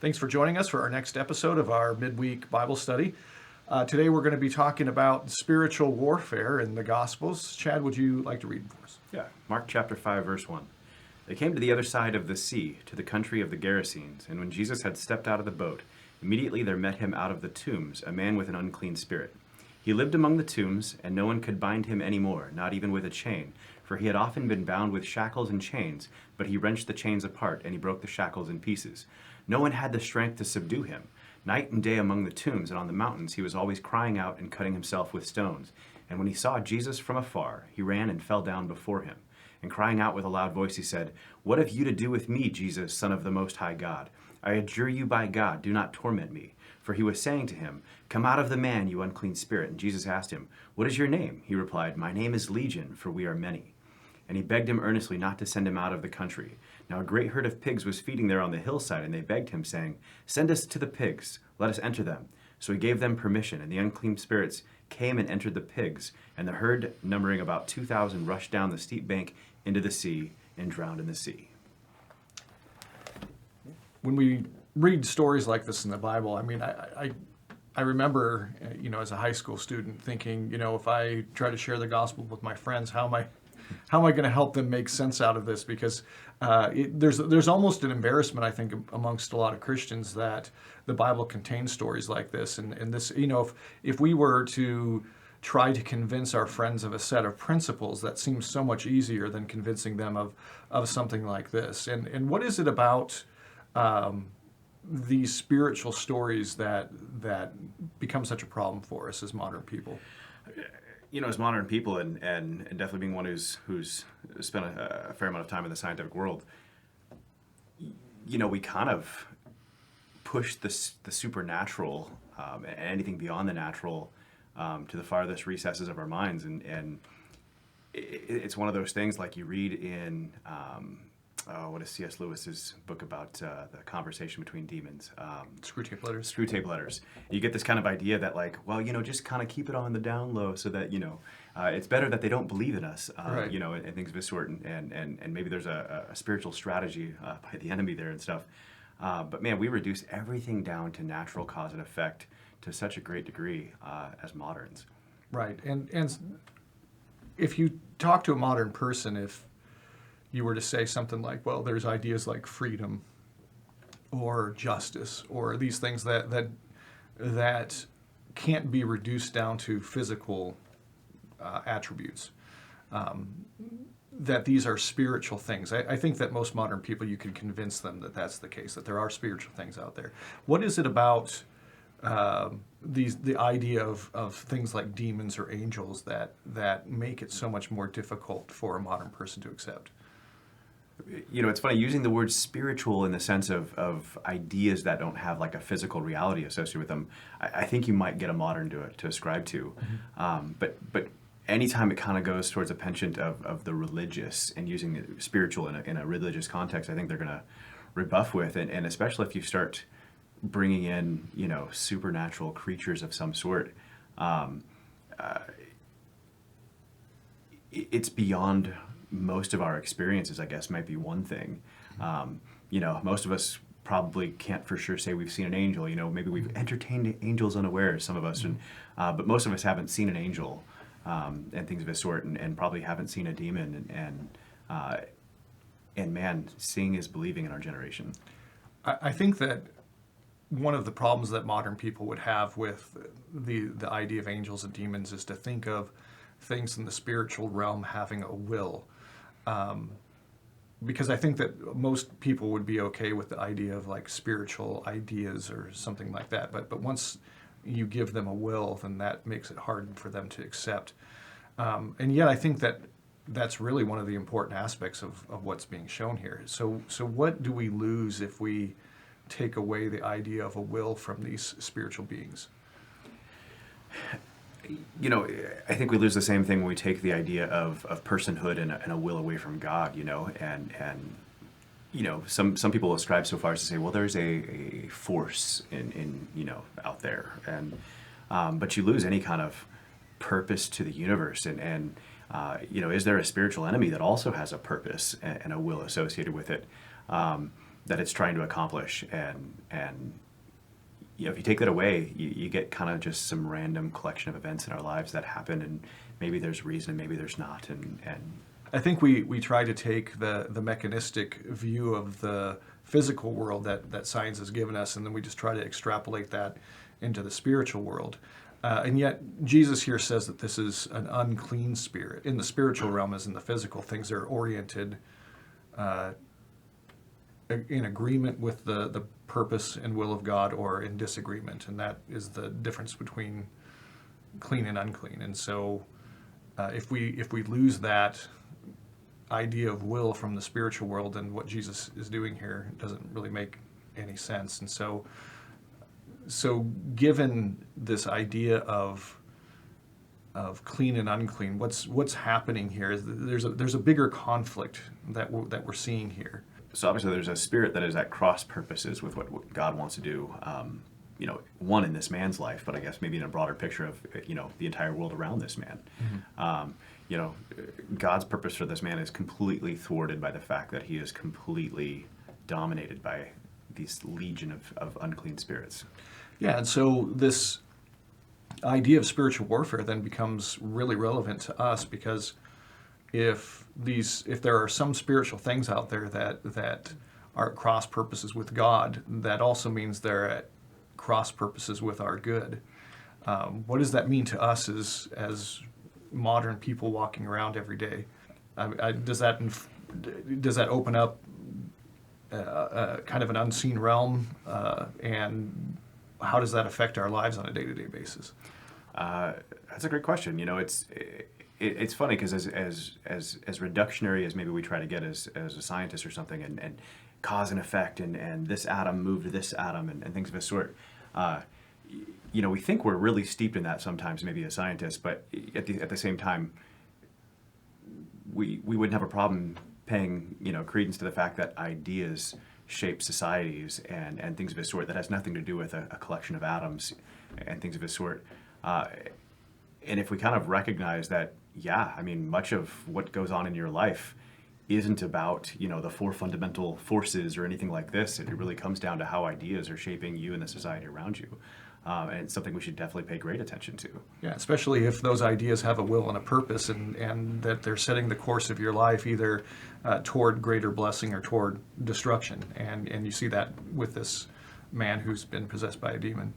Thanks for joining us for our next episode of our midweek Bible study. Today we're going to be talking about spiritual warfare in the Gospels. Chad, would you like to read for us? Yeah, Mark chapter 5, verse 1. They came to the other side of the sea, to the country of the Gerasenes, and when Jesus had stepped out of the boat, immediately there met him out of the tombs a man with an unclean spirit. He lived among the tombs, and no one could bind him any more, not even with a chain, for he had often been bound with shackles and chains, but he wrenched the chains apart, and he broke the shackles in pieces. No one had the strength to subdue him. Night and day among the tombs and on the mountains he was always crying out and cutting himself with stones. And when he saw Jesus from afar, he ran and fell down before him. And crying out with a loud voice, he said, "What have you to do with me, Jesus, Son of the Most High God? I adjure you by God, do not torment me." For he was saying to him, "Come out of the man, you unclean spirit." And Jesus asked him, "What is your name?" He replied, "My name is Legion, for we are many." And he begged him earnestly not to send him out of the country. Now a great herd of pigs was feeding there on the hillside, and they begged him, saying, "Send us to the pigs, let us enter them." So he gave them permission, and the unclean spirits came and entered the pigs, and the herd, numbering about 2,000, rushed down the steep bank into the sea and drowned in the sea. When we read stories like this in the Bible, I remember, as a high school student thinking, if I try to share the gospel with my friends, how am I going to help them make sense out of this? Because there's almost an embarrassment, I think, amongst a lot of Christians that the Bible contains stories like this. And this, if we were to try to convince our friends of a set of principles, that seems so much easier than convincing them of something like this. And what is it about these spiritual stories that become such a problem for us as modern people? As modern people, and definitely being one who's spent a fair amount of time in the scientific world, we kind of push the supernatural and anything beyond the natural to the farthest recesses of our minds, and it's one of those things like you read in what is C.S. Lewis's book about the conversation between demons? Screwtape Letters. Screwtape Letters. You get this kind of idea that, just kind of keep it on the down low so that, it's better that they don't believe in us, Right. and things of this sort. And maybe there's a spiritual strategy by the enemy there and stuff. But man, we reduce everything down to natural cause and effect to such a great degree as moderns. Right. And if you talk to a modern person, if you were to say something like, well, there's ideas like freedom or justice or these things that can't be reduced down to physical attributes, that these are spiritual things. I think that most modern people, you can convince them that that's the case, that there are spiritual things out there. What is it about the idea of things like demons or angels that make it so much more difficult for a modern person to accept? It's funny using the word spiritual in the sense of ideas that don't have like a physical reality associated with them. I think you might get a modern to ascribe to, but anytime it kind of goes towards a penchant of the religious and using spiritual in a religious context, I think they're going to rebuff with, and especially if you start bringing in supernatural creatures of some sort. It's beyond most of our experiences, I guess, might be one thing. Most of us probably can't for sure say we've seen an angel. Maybe we've entertained angels unawares, some of us, but most of us haven't seen an angel and things of this sort, and probably haven't seen a demon. And man, seeing is believing in our generation. I think that one of the problems that modern people would have with the idea of angels and demons is to think of things in the spiritual realm having a will. Because I think that most people would be okay with the idea of like spiritual ideas or something like that. But once you give them a will, then that makes it hard for them to accept. And yet I think that that's really one of the important aspects of what's being shown here. So what do we lose if we take away the idea of a will from these spiritual beings? I think we lose the same thing when we take the idea of personhood and a will away from God, and some people ascribe so far as to say, well, there's a force in out there, and but you lose any kind of purpose to the universe, and is there a spiritual enemy that also has a purpose and a will associated with it? that it's trying to accomplish. And you know, if you take that away, you get kind of just some random collection of events in our lives that happen, and maybe there's reason and maybe there's not. And I think we try to take the mechanistic view of the physical world that science has given us, and then we just try to extrapolate that into the spiritual world. And yet Jesus here says that this is an unclean spirit. In the spiritual realm as in the physical, things are oriented in agreement with the purpose and will of God, or in disagreement, and that is the difference between clean and unclean. And so if we lose that idea of will from the spiritual world, then what Jesus is doing here doesn't really make any sense. And so given this idea of clean and unclean, what's happening here is that there's a bigger conflict that we're seeing here. so obviously there's a spirit that is at cross purposes with what God wants to do. You know, one in this man's life, but I guess maybe in a broader picture of, you know, the entire world around this man. You know, God's purpose for this man is completely thwarted by the fact that he is completely dominated by these legion of unclean spirits. Yeah, and so this idea of spiritual warfare then becomes really relevant to us, because if there are some spiritual things out there that are at cross purposes with God, that also means they're at cross purposes with our good. What does that mean to us as modern people walking around every day? Does that open up kind of an unseen realm, and how does that affect our lives on a day-to-day basis? That's a great question. You know, it's funny because as reductionary as maybe we try to get as a scientist or something, and cause and effect, and this atom moved to this atom, and things of this sort. You know, we think we're really steeped in that sometimes, maybe as scientists, but at the same time, we wouldn't have a problem paying, you know, credence to the fact that ideas shape societies and things of this sort that has nothing to do with a collection of atoms and things of this sort. And if we kind of recognize that, yeah, I mean, much of what goes on in your life isn't about, you know, the four fundamental forces or anything like this. It really comes down to how ideas are shaping you and the society around you. And it's something we should definitely pay great attention to. Yeah, especially if those ideas have a will and a purpose, and that they're setting the course of your life either toward greater blessing or toward destruction. And you see that with this man who's been possessed by a demon.